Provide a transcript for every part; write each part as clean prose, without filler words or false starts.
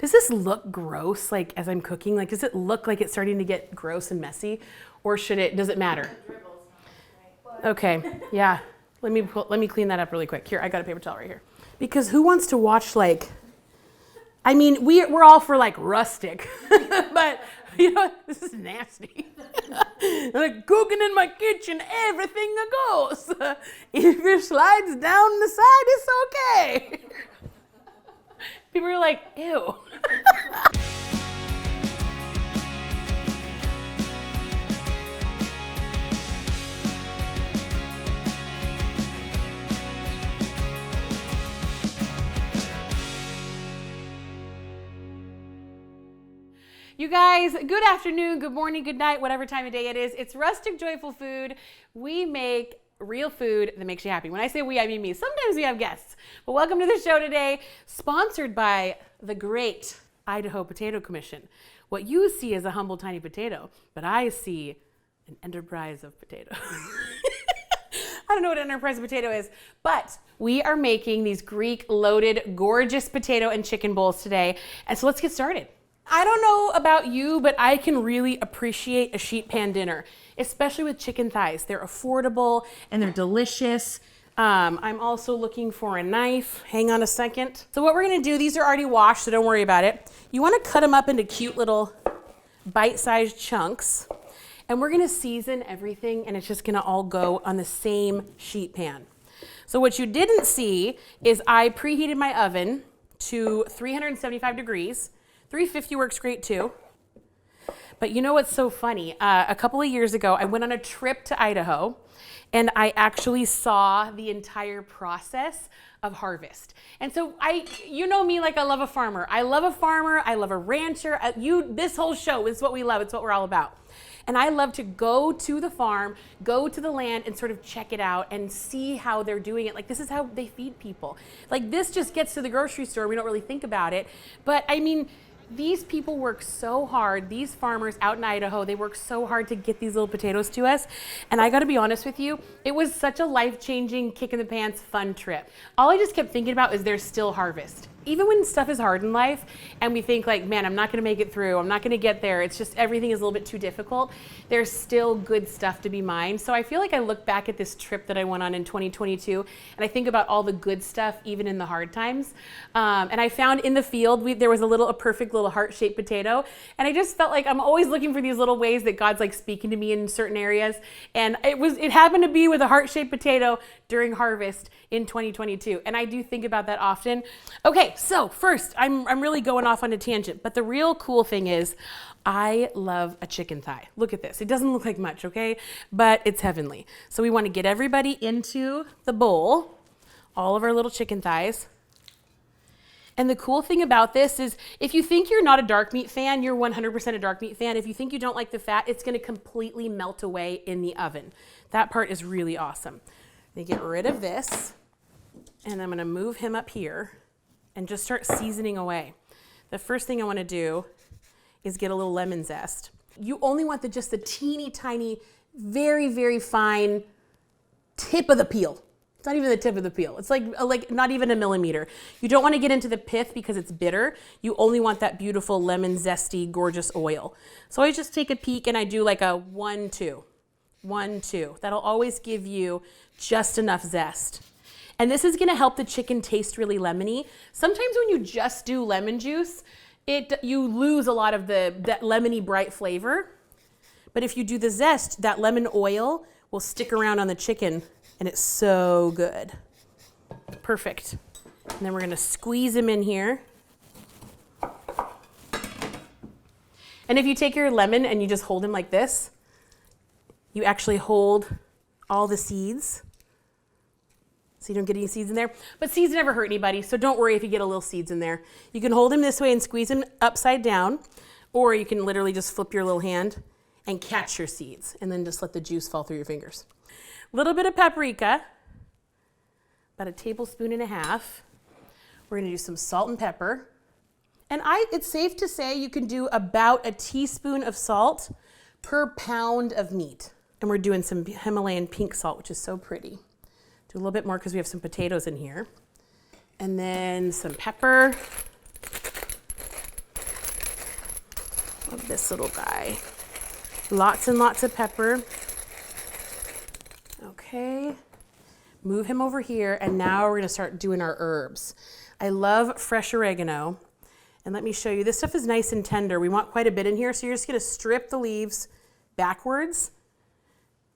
Does this look gross, like as I'm cooking? Like, does it look like it's starting to get gross and messy? Or does it matter? Okay, yeah. Let me clean that up really quick. Here, I got a paper towel right here. Because who wants to watch I mean, we're all for Rustic, but you know, this is nasty. Like cooking in my kitchen, everything goes. If it slides down the side, it's okay. People are like, ew. You guys, good afternoon, good morning, good night, whatever time of day it is. It's Rustic Joyful Food. We make real food that makes you happy. When I say we, I mean me. Sometimes we have guests. But welcome to the show today, sponsored by the great Idaho Potato Commission. What you see is a humble, tiny potato, but I see an enterprise of potato. I don't know what an enterprise of potato is, but we are making these Greek loaded, gorgeous potato and chicken bowls today. And so let's get started. I don't know about you, but I can really appreciate a sheet pan dinner, especially with chicken thighs. They're affordable and they're delicious. I'm also looking for a knife. Hang on a second. So what we're gonna do, these are already washed, so don't worry about it. You wanna cut them up into cute little bite-sized chunks, and we're gonna season everything, and it's just gonna all go on the same sheet pan. So what you didn't see is I preheated my oven to 375 degrees. 350 works great too. But you know what's so funny? A couple of years ago, I went on a trip to Idaho and I actually saw the entire process of harvest. And so you know me, like I love a farmer. I love a rancher. This whole show is what we love. It's what we're all about. And I love to go to the farm, go to the land and sort of check it out and see how they're doing it. Like this is how they feed people. Like this just gets to the grocery store. We don't really think about it. But I mean, these people work so hard, these farmers out in Idaho, they work so hard to get these little potatoes to us. And I gotta be honest with you, it was such a life-changing, kick in the pants, fun trip. All I just kept thinking about is there's still harvest. Even when stuff is hard in life and we think like, man, I'm not gonna make it through, I'm not gonna get there, it's just everything is a little bit too difficult, there's still good stuff to be mined. So I feel like I look back at this trip that I went on in 2022 and I think about all the good stuff, even in the hard times. And I found in the field, there was a perfect little heart-shaped potato. And I just felt like I'm always looking for these little ways that God's like speaking to me in certain areas. And it happened to be with a heart-shaped potato during harvest in 2022. And I do think about that often. Okay, so first, I'm really going off on a tangent, but the real cool thing is I love a chicken thigh. Look at this. It doesn't look like much, okay? But it's heavenly. So we want to get everybody into the bowl, all of our little chicken thighs. And the cool thing about this is if you think you're not a dark meat fan, you're 100% a dark meat fan. If you think you don't like the fat, it's going to completely melt away in the oven. That part is really awesome. They get rid of this, and I'm going to move him up here and just start seasoning away. The first thing I want to do is get a little lemon zest. You only want just the teeny tiny, very, very fine tip of the peel. It's not even the tip of the peel. It's like not even a millimeter. You don't want to get into the pith because it's bitter. You only want that beautiful lemon zesty, gorgeous oil. So I just take a peek and I do like a 1-2, 1-2. That'll always give you just enough zest. And this is gonna help the chicken taste really lemony. Sometimes when you just do lemon juice, you lose a lot of that lemony bright flavor. But if you do the zest, that lemon oil will stick around on the chicken and it's so good. Perfect. And then we're gonna squeeze them in here. And if you take your lemon and you just hold them like this, you actually hold all the seeds. So you don't get any seeds in there. But seeds never hurt anybody, so don't worry if you get a little seeds in there. You can hold them this way and squeeze them upside down, or you can literally just flip your little hand and catch your seeds, and then just let the juice fall through your fingers. A little bit of paprika, about 1.5 tablespoons. We're gonna do some salt and pepper. And it's safe to say you can do about 1 teaspoon of salt per pound of meat. And we're doing some Himalayan pink salt, which is so pretty. Do a little bit more because we have some potatoes in here. And then some pepper. of this little guy. Lots and lots of pepper. Okay, move him over here, and now we're gonna start doing our herbs. I love fresh oregano, and let me show you. This stuff is nice and tender. We want quite a bit in here, so you're just gonna strip the leaves backwards,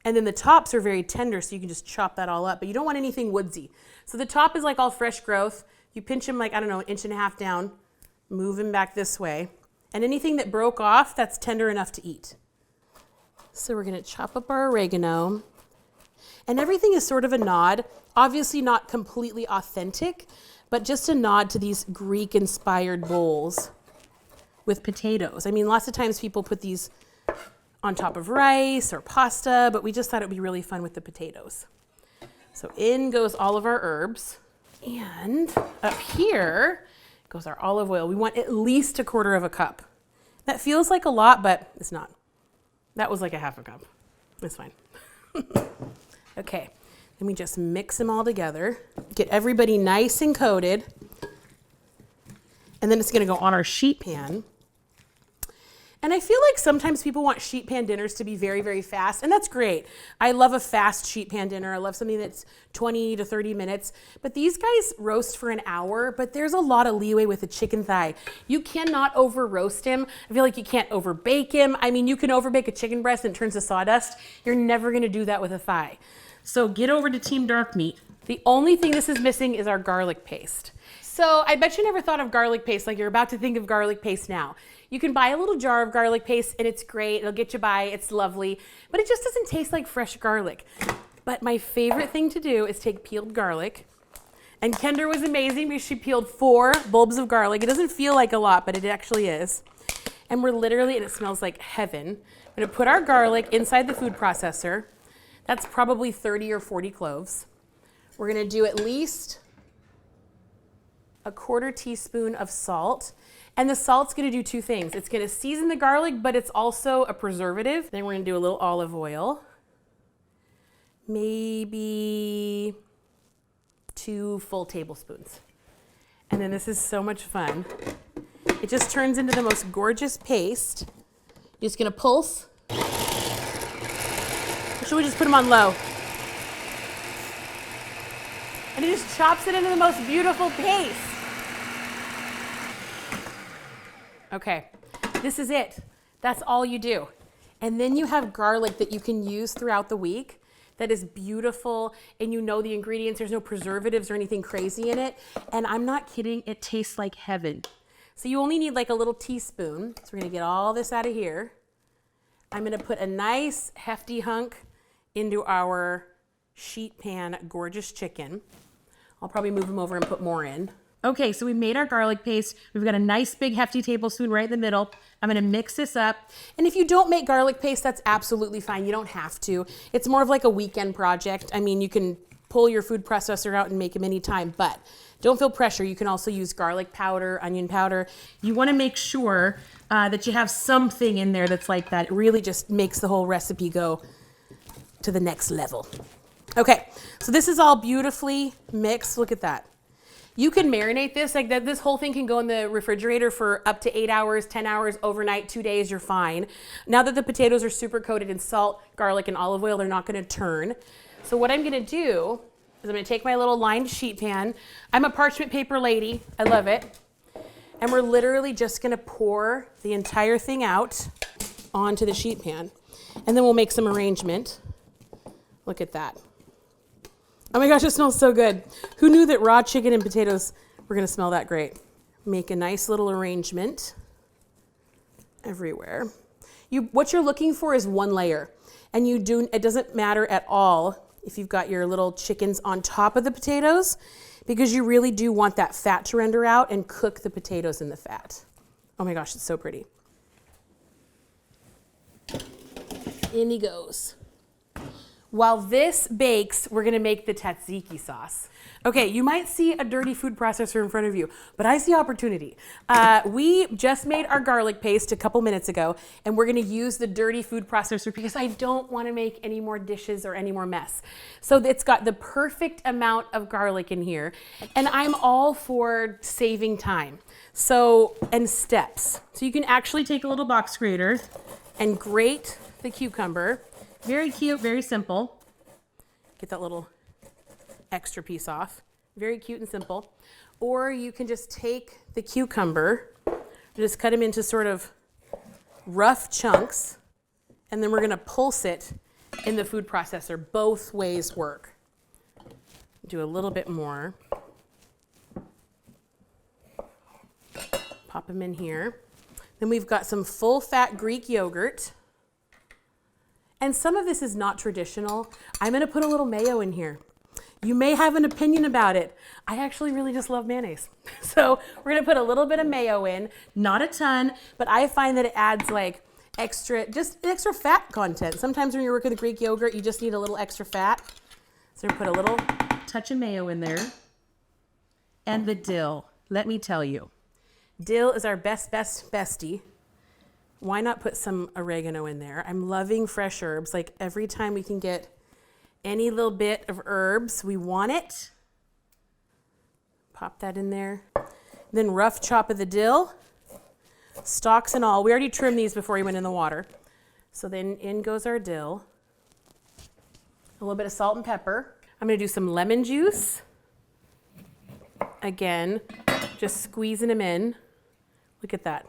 and then the tops are very tender, so you can just chop that all up, but you don't want anything woodsy. So the top is like all fresh growth. You pinch him like, I don't know, 1.5 inches down, move him back this way, and anything that broke off, that's tender enough to eat. So we're gonna chop up our oregano. And everything is sort of a nod, obviously not completely authentic, but just a nod to these Greek-inspired bowls with potatoes. I mean, lots of times people put these on top of rice or pasta, but we just thought it would be really fun with the potatoes. So in goes all of our herbs. And up here goes our olive oil. We want at least 1/4 cup. That feels like a lot, but it's not. That was like 1/2 cup. It's fine. Okay, then we just mix them all together, get everybody nice and coated, and then it's gonna go on our sheet pan. And I feel like sometimes people want sheet pan dinners to be very, very fast, and that's great. I love a fast sheet pan dinner. I love something that's 20 to 30 minutes, but these guys roast for an hour, but there's a lot of leeway with a chicken thigh. You cannot over roast him. I feel like you can't over bake him. I mean, you can over bake a chicken breast and it turns to sawdust. You're never gonna do that with a thigh. So get over to Team Dark Meat. The only thing this is missing is our garlic paste. So I bet you never thought of garlic paste like you're about to think of garlic paste now. You can buy a little jar of garlic paste and it's great. It'll get you by, it's lovely, but it just doesn't taste like fresh garlic. But my favorite thing to do is take peeled garlic. And Kendra was amazing because she peeled 4 bulbs of garlic. It doesn't feel like a lot, but it actually is. And we're literally, and it smells like heaven. We're gonna put our garlic inside the food processor. That's probably 30 or 40 cloves. We're gonna do at least 1/4 teaspoon of salt. And the salt's gonna do 2 things. It's gonna season the garlic, but it's also a preservative. Then we're gonna do a little olive oil. Maybe 2 full tablespoons. And then this is so much fun. It just turns into the most gorgeous paste. You're just gonna pulse. Or should we just put them on low? And it just chops it into the most beautiful paste. Okay, this is it. That's all you do. And then you have garlic that you can use throughout the week that is beautiful, and you know the ingredients. There's no preservatives or anything crazy in it. And I'm not kidding, it tastes like heaven. So you only need like a little teaspoon. So we're gonna get all this out of here. I'm gonna put a nice hefty hunk into our sheet pan gorgeous chicken. I'll probably move them over and put more in. Okay, so we made our garlic paste. We've got a nice big hefty tablespoon right in the middle. I'm gonna mix this up. And if you don't make garlic paste, that's absolutely fine. You don't have to. It's more of like a weekend project. I mean, you can pull your food processor out and make them anytime, but don't feel pressure. You can also use garlic powder, onion powder. You wanna make sure that you have something in there that's like that. It really just makes the whole recipe go to the next level. Okay, so this is all beautifully mixed. Look at that. You can marinate this, like that. This whole thing can go in the refrigerator for up to 8 hours, 10 hours, overnight, 2 days, you're fine. Now that the potatoes are super coated in salt, garlic, and olive oil, they're not gonna turn. So what I'm gonna do is I'm gonna take my little lined sheet pan. I'm a parchment paper lady, I love it. And we're literally just gonna pour the entire thing out onto the sheet pan. And then we'll make some arrangement. Look at that. Oh my gosh, it smells so good. Who knew that raw chicken and potatoes were gonna smell that great? Make a nice little arrangement everywhere. What you're looking for is 1 layer. And it doesn't matter at all if you've got your little chickens on top of the potatoes, because you really do want that fat to render out and cook the potatoes in the fat. Oh my gosh, it's so pretty. In he goes. While this bakes, we're gonna make the tzatziki sauce. Okay, you might see a dirty food processor in front of you, but I see opportunity. We just made our garlic paste a couple minutes ago, and we're gonna use the dirty food processor because I don't wanna make any more dishes or any more mess. So it's got the perfect amount of garlic in here, and I'm all for saving time. And steps. So you can actually take a little box grater and grate the cucumber. Very cute, very simple. Get that little extra piece off. Very cute and simple. Or you can just take the cucumber, just cut them into sort of rough chunks, and then we're gonna pulse it in the food processor. Both ways work. Do a little bit more. Pop them in here. Then we've got some full-fat Greek yogurt. And some of this is not traditional. I'm gonna put a little mayo in here. You may have an opinion about it. I actually really just love mayonnaise. So we're gonna put a little bit of mayo in, not a ton, but I find that it adds like extra fat content. Sometimes when you're working with Greek yogurt, you just need a little extra fat. So we're gonna put a little touch of mayo in there. And the dill, let me tell you. Dill is our bestie. Why not put some oregano in there? I'm loving fresh herbs. Like every time we can get any little bit of herbs, we want it. Pop that in there. Then rough chop of the dill, stalks and all. We already trimmed these before we went in the water. So then in goes our dill. A little bit of salt and pepper. I'm gonna do some lemon juice. Again, just squeezing them in. Look at that.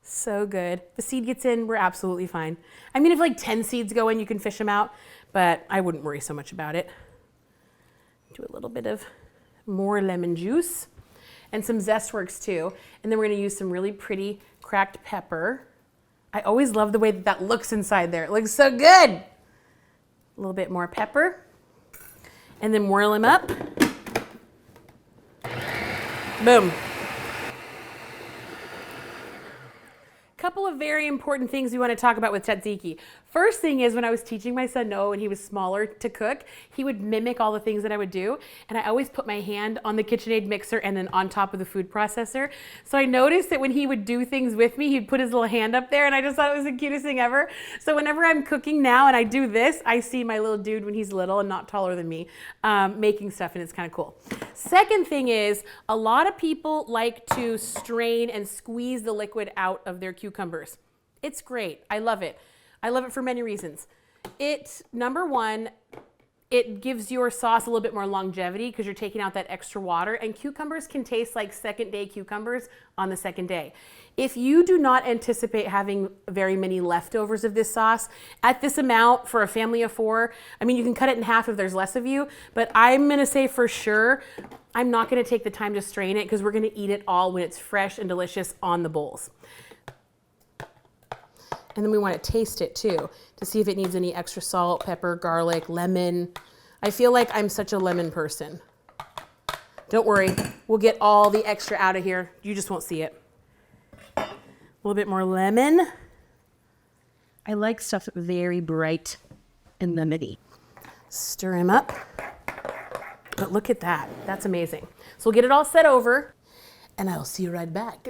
So good. The seed gets in, we're absolutely fine. I mean, if like 10 seeds go in, you can fish them out, but I wouldn't worry so much about it. Do a little bit of more lemon juice, and some zest works too. And then we're gonna use some really pretty cracked pepper. I always love the way that looks inside there. It looks so good. A little bit more pepper, and then whirl them up. Boom. Couple of very important things we want to talk about with tzatziki. First thing is, when I was teaching my son Noah when he was smaller to cook, he would mimic all the things that I would do, and I always put my hand on the KitchenAid mixer and then on top of the food processor. So I noticed that when he would do things with me, he'd put his little hand up there, and I just thought it was the cutest thing ever. So whenever I'm cooking now and I do this, I see my little dude when he's little and not taller than me making stuff, and it's kind of cool. Second thing is, a lot of people like to strain and squeeze the liquid out of their cucumbers. It's great. I love it. I love it for many reasons. Number one, it gives your sauce a little bit more longevity because you're taking out that extra water, and cucumbers can taste like second day cucumbers on the second day. If you do not anticipate having very many leftovers of this sauce, at this amount for a family of 4, I mean, you can cut it in half if there's less of you, but I'm gonna say for sure, I'm not gonna take the time to strain it because we're gonna eat it all when it's fresh and delicious on the bowls. And then we want to taste it too, to see if it needs any extra salt, pepper, garlic, lemon. I feel like I'm such a lemon person. Don't worry, we'll get all the extra out of here. You just won't see it. A little bit more lemon. I like stuff very bright and lemony. Stir him up. But look at that, that's amazing. So we'll get it all set over, and I'll see you right back.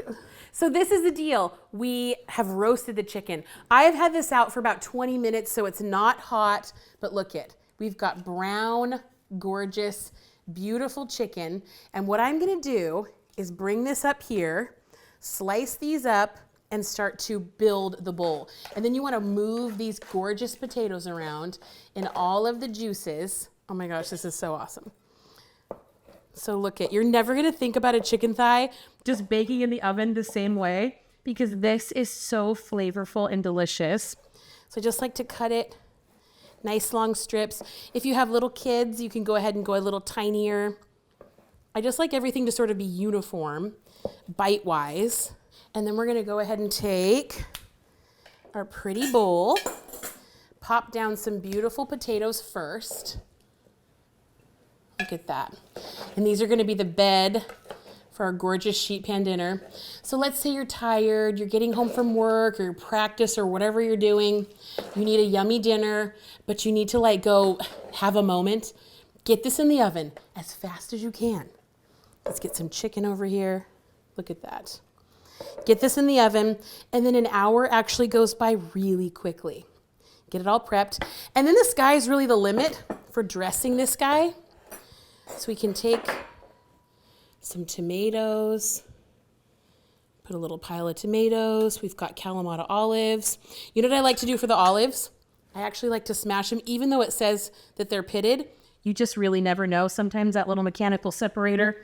So this is the deal. We have roasted the chicken. I've had this out for about 20 minutes, so it's not hot, but look it. We've got brown, gorgeous, beautiful chicken. And what I'm gonna do is bring this up here, slice these up, and start to build the bowl. And then you wanna move these gorgeous potatoes around in all of the juices. Oh my gosh, this is so awesome. So look it, you're never gonna think about a chicken thigh just baking in the oven the same way, because this is so flavorful and delicious. So I just like to cut it nice long strips. If you have little kids, you can go ahead and go a little tinier. I just like everything to sort of be uniform, bite-wise. And then we're gonna go ahead and take our pretty bowl, pop down some beautiful potatoes first. Look at that. And these are gonna be the bed for our gorgeous sheet pan dinner. So let's say you're tired, you're getting home from work or your practice or whatever you're doing. You need a yummy dinner, but you need to like go have a moment. Get this in the oven as fast as you can. Let's get some chicken over here. Look at that. Get this in the oven, and then an hour actually goes by really quickly. Get it all prepped. And then the sky is really the limit for dressing this guy. So we can take some tomatoes, put a little pile of tomatoes. We've got Kalamata olives. You know what I like to do for the olives? I actually like to smash them, even though it says that they're pitted. You just really never know. Sometimes that little mechanical separator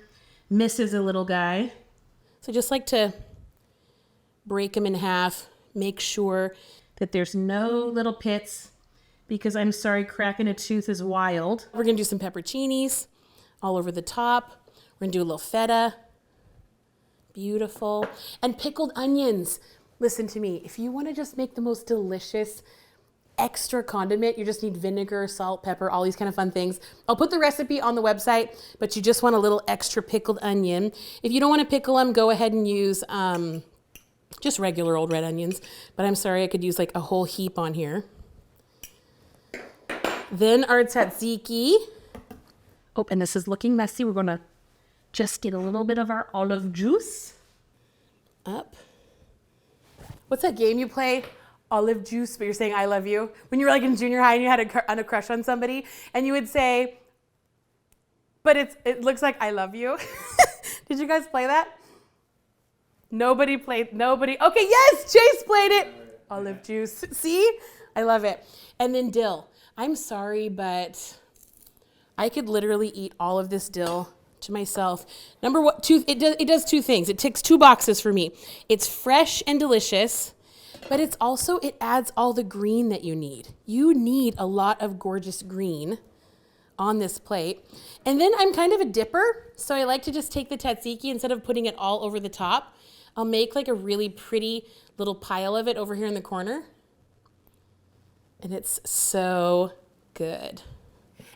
misses a little guy. So just like to break them in half, make sure that there's no little pits, because I'm sorry, cracking a tooth is wild. We're gonna do some pepperoncinis all over the top. We're gonna do a little feta. Beautiful. And pickled onions. Listen to me, if you wanna just make the most delicious extra condiment, you just need vinegar, salt, pepper, all these kind of fun things. I'll put the recipe on the website, but you just want a little extra pickled onion. If you don't wanna pickle them, go ahead and use just regular old red onions. But I'm sorry, I could use like a whole heap on here. Then our tzatziki. Oh, and this is looking messy. We're gonna just get a little bit of our olive juice up. What's that game you play? Olive juice, but you're saying I love you. When you were like in junior high and you had a crush on somebody, and you would say, but it looks like I love you. Did you guys play that? Nobody. Okay, yes, Chase played it. Olive juice. See? I love it. And then dill. I'm sorry, but I could literally eat all of this dill to myself. Number one, it does two things. It ticks two boxes for me. It's fresh and delicious, but it adds all the green that you need. You need a lot of gorgeous green on this plate. And then I'm kind of a dipper, so I like to just take the tzatziki instead of putting it all over the top. I'll make like a really pretty little pile of it over here in the corner. And it's so good.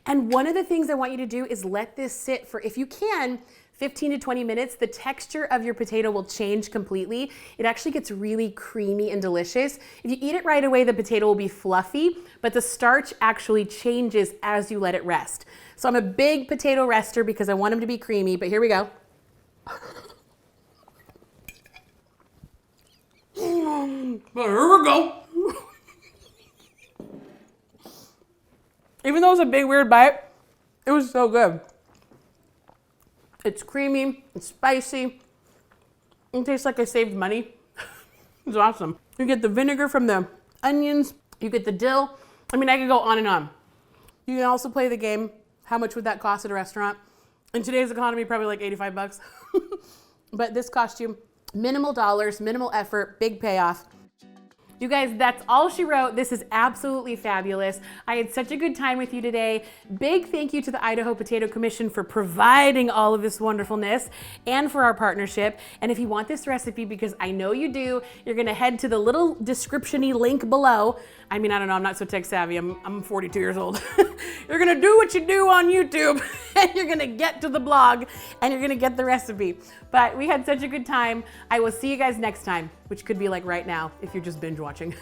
And one of the things I want you to do is let this sit for, if you can, 15 to 20 minutes. The texture of your potato will change completely. It actually gets really creamy and delicious. If you eat it right away, the potato will be fluffy, but the starch actually changes as you let it rest. So I'm a big potato rester because I want them to be creamy, but here we go. Here we go. Even though it was a big weird bite, it was so good. It's creamy, it's spicy. It tastes like I saved money. It's awesome. You get the vinegar from the onions, you get the dill. I mean, I could go on and on. You can also play the game, how much would that cost at a restaurant? In today's economy, probably like 85 bucks. But this cost you minimal dollars, minimal effort, big payoff. You guys, that's all she wrote. This is absolutely fabulous. I had such a good time with you today. Big thank you to the Idaho Potato Commission for providing all of this wonderfulness and for our partnership. And if you want this recipe, because I know you do, you're gonna head to the little description-y link below. I mean, I don't know, I'm not so tech savvy. I'm 42 years old. You're gonna do what you do on YouTube and you're gonna get to the blog and you're gonna get the recipe. But we had such a good time. I will see you guys next time, which could be like right now if you're just binge watching.